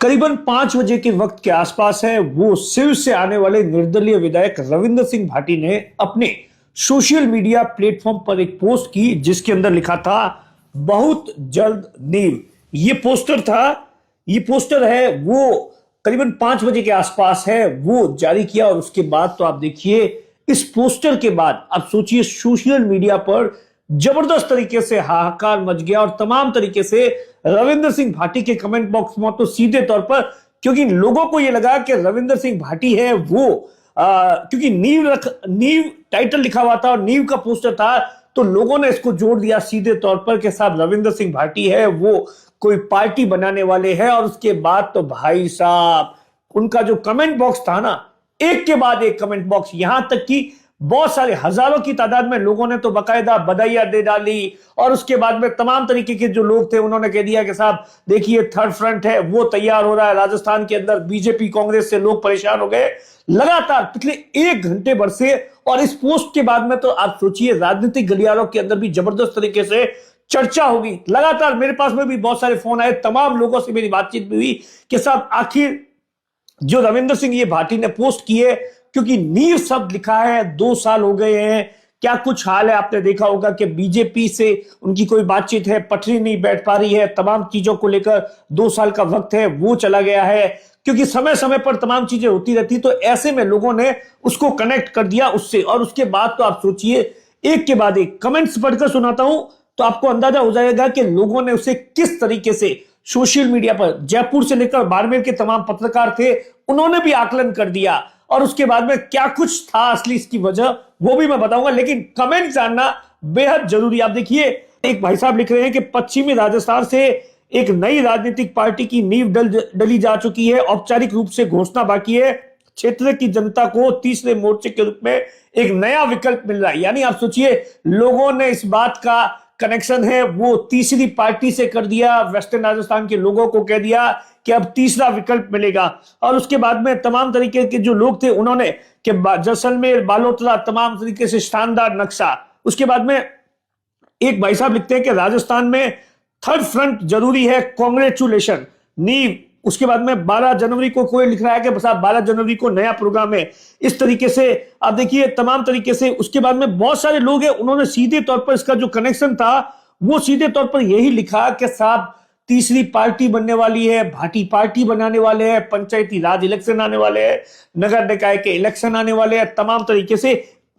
करीबन 5 बजे के वक्त के आसपास है। वो शिव से आने वाले निर्दलीय विधायक रविंद्र सिंह भाटी ने अपने सोशल मीडिया प्लेटफॉर्म पर एक पोस्ट की जिसके अंदर लिखा था बहुत जल्द नींव। ये पोस्टर था, ये पोस्टर है वो करीबन 5 बजे के आसपास है वो जारी किया। और उसके बाद तो आप देखिए इस पोस्टर के बाद आप सोचिए सोशल मीडिया पर जबरदस्त तरीके से हाहाकार मच गया और तमाम तरीके से रविंद्र सिंह भाटी के कमेंट बॉक्स में तो सीधे तौर पर, क्योंकि लोगों को यह लगा कि रविंद्र सिंह भाटी है वो क्योंकि नींव टाइटल लिखा हुआ था और नींव का पोस्टर था, तो लोगों ने इसको जोड़ दिया सीधे तौर पर कि साहब रविंद्र सिंह भाटी है वो कोई पार्टी बनाने वाले हैं। और उसके बाद तो भाई साहब उनका जो कमेंट बॉक्स था ना, एक के बाद एक कमेंट बॉक्स, यहां तक कि बहुत सारे हजारों की तादाद में लोगों ने तो बकायदा बधाइयां दे डाली। और उसके बाद में तमाम तरीके के जो लोग थे उन्होंने कह दिया कि साहब देखिए थर्ड फ्रंट है वो तैयार हो रहा है। राजस्थान के अंदर बीजेपी कांग्रेस से लोग परेशान हो गए लगातार पिछले 1 घंटे भर से। और इस पोस्ट के बाद में तो आप सोचिए राजनीतिक गलियारों के अंदर भी जबरदस्त तरीके से चर्चा होगी। लगातार मेरे पास में भी बहुत सारे फोन आए, तमाम लोगों से मेरी बातचीत भी हुई कि साहब आखिर जो रविंद्र सिंह ये भाटी ने पोस्ट की है, क्योंकि नींव शब्द लिखा है, 2 साल हो गए हैं, क्या कुछ हाल है। आपने देखा होगा कि बीजेपी से उनकी कोई बातचीत है, पटरी नहीं बैठ पा रही है, तमाम चीजों को लेकर 2 साल का वक्त है वो चला गया है, क्योंकि समय समय पर तमाम चीजें होती रहती। तो ऐसे में लोगों ने उसको कनेक्ट कर दिया उससे। और उसके बाद तो आप सोचिए एक के बाद एक कमेंट्स पढ़कर सुनाता हूं तो आपको अंदाजा हो जाएगा कि लोगों ने उसे किस तरीके से सोशल मीडिया पर, जयपुर से लेकर बाड़मेर के तमाम पत्रकार थे उन्होंने भी आकलन कर दिया। और उसके बाद में क्या कुछ था असली इसकी वजह वो भी मैं बताऊंगा, लेकिन कमेंट जानना बेहद जरूरी। आप देखिए एक भाई साहब लिख रहे हैं कि पश्चिमी राजस्थान से एक नई राजनीतिक पार्टी की नींव डली जा चुकी है, औपचारिक रूप से घोषणा बाकी है। क्षेत्र की जनता को तीसरे मोर्चे के रूप में एक नया विकल्प मिल रहा है। यानी आप सोचिए लोगों ने इस बात का कनेक्शन है वो तीसरी पार्टी से कर दिया, वेस्टर्न राजस्थान के लोगों को कह दिया कि अब तीसरा विकल्प मिलेगा। और उसके बाद में तमाम तरीके के जो लोग थे उन्होंने कि जैसलमेर बालोतरा तमाम तरीके से शानदार नक्शा। उसके बाद में एक भाई साहब लिखते हैं कि राजस्थान में थर्ड फ्रंट जरूरी है, कांग्रेचुलेशन नींव। उसके बाद में 12 जनवरी को कोई लिख रहा है कि साहब 12 जनवरी को नया प्रोग्राम है। इस तरीके से आप देखिए तमाम तरीके से। उसके बाद में बहुत सारे लोग हैं उन्होंने सीधे तौर पर इसका जो कनेक्शन था वो सीधे तौर पर यही लिखा कि साहब तीसरी पार्टी बनने वाली है, भाटी पार्टी बनाने वाले हैं, पंचायती राज इलेक्शन आने वाले हैं, नगर निकाय के इलेक्शन आने वाले हैं। तमाम तरीके से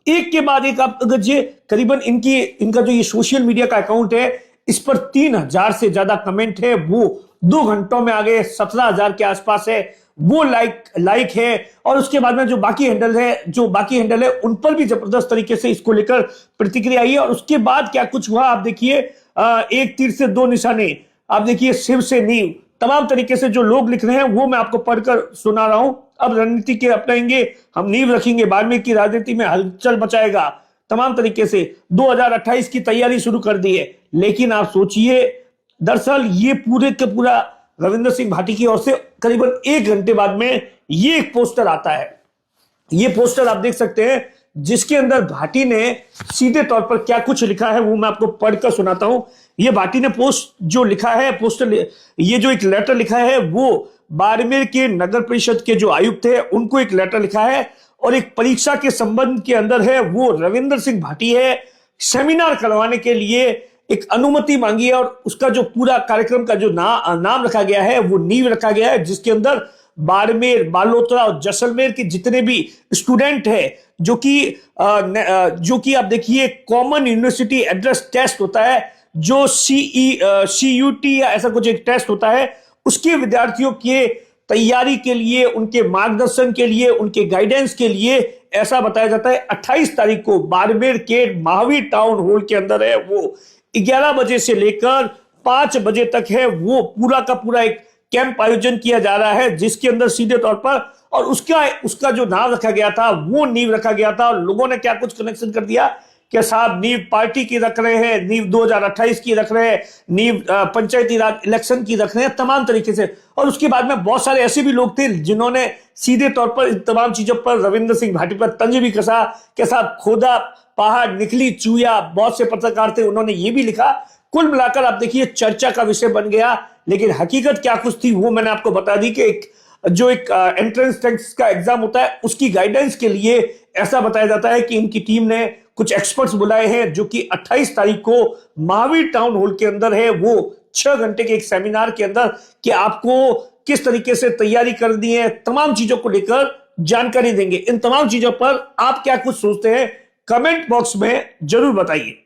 एक के बाद एक आप अगर ये करीबन इनका जो ये सोशल मीडिया का अकाउंट है इस पर 3000 से ज्यादा कमेंट है वो 2 घंटों में आ गए, 17,000 के आसपास है वो लाइक है। और उसके बाद में जो बाकी हैंडल है उन पर भी जबरदस्त तरीके से इसको लेकर प्रतिक्रिया आई है। और उसके बाद क्या कुछ हुआ आप देखिए, एक तीर से 2 निशाने। आप देखिए शिव से नींव, तमाम तरीके से जो लोग लिख रहे हैं वो मैं आपको पढ़कर सुना रहा हूं। अब रणनीति के अपनाएंगे, हम नींव रखेंगे, बाड़मेर की राजनीति में हलचल मचाएगा, तमाम तरीके से 2028 की तैयारी शुरू कर दी है। लेकिन आप सोचिए दरअसल ये पूरे का पूरा रविंद्र सिंह भाटी की ओर से करीबन 1 घंटे बाद में ये एक पोस्टर आता है। ये पोस्टर आप देख सकते हैं जिसके अंदर भाटी ने सीधे तौर पर क्या कुछ लिखा है वो मैं आपको पढ़कर सुनाता हूं। ये भाटी ने पोस्ट जो लिखा है पोस्टर, ये जो एक लेटर लिखा है वो बाड़मेर के नगर परिषद के जो आयुक्त है उनको एक लेटर लिखा है। और एक परीक्षा के संबंध के अंदर है वो रविंद्र सिंह भाटी है सेमिनार करवाने के लिए एक अनुमति मांगी है। और उसका जो पूरा कार्यक्रम का जो नाम रखा गया है वो नींव रखा गया है, जिसके अंदर बाड़मेर बालोतरा और जैसलमेर के जितने भी स्टूडेंट है जो कि आप देखिए कॉमन यूनिवर्सिटी एड्रेस टेस्ट होता है जो CUT या ऐसा कुछ एक टेस्ट होता है, उसके विद्यार्थियों के तैयारी के लिए, उनके मार्गदर्शन के लिए, उनके गाइडेंस के लिए ऐसा बताया जाता है 28 तारीख को बाड़मेर के महावीर टाउन हॉल के अंदर है वो 11 बजे से लेकर 5 बजे तक है वो पूरा का पूरा एक कैंप आयोजन किया जा रहा है, जिसके अंदर सीधे तौर पर और उसका जो नाम रखा गया था वो नींव रखा गया था। और लोगों ने क्या कुछ कनेक्शन कर दिया कि साहब नींव पार्टी की रख रहे हैं, नींव 2028 की रख रहे हैं, नींव पंचायती राज इलेक्शन की रख रहे हैं, तमाम तरीके से। और उसके बाद में बहुत सारे ऐसे भी लोग थे जिन्होंने सीधे तौर पर इन तमाम चीजों पर रविंद्र सिंह भाटी पर तंज भी कसा के साथ खोदा पहाड़ निकली चूया। बहुत से पत्रकार थे उन्होंने ये भी लिखा। कुल मिलाकर आप देखिए चर्चा का विषय बन गया। लेकिन हकीकत क्या कुछ थी वो मैंने आपको बता दी कि एक एंट्रेंस टेस्ट का एग्जाम होता है उसकी गाइडेंस के लिए ऐसा बताया जाता है कि इनकी टीम ने कुछ एक्सपर्ट्स बुलाए हैं जो कि 28 तारीख को महावीर टाउन हॉल के अंदर है, वो 6 घंटे के एक सेमिनार के अंदर कि आपको किस तरीके से तैयारी करनी है, तमाम चीजों को लेकर जानकारी देंगे। इन तमाम चीजों पर आप क्या कुछ सोचते हैं कमेंट बॉक्स में जरूर बताइए।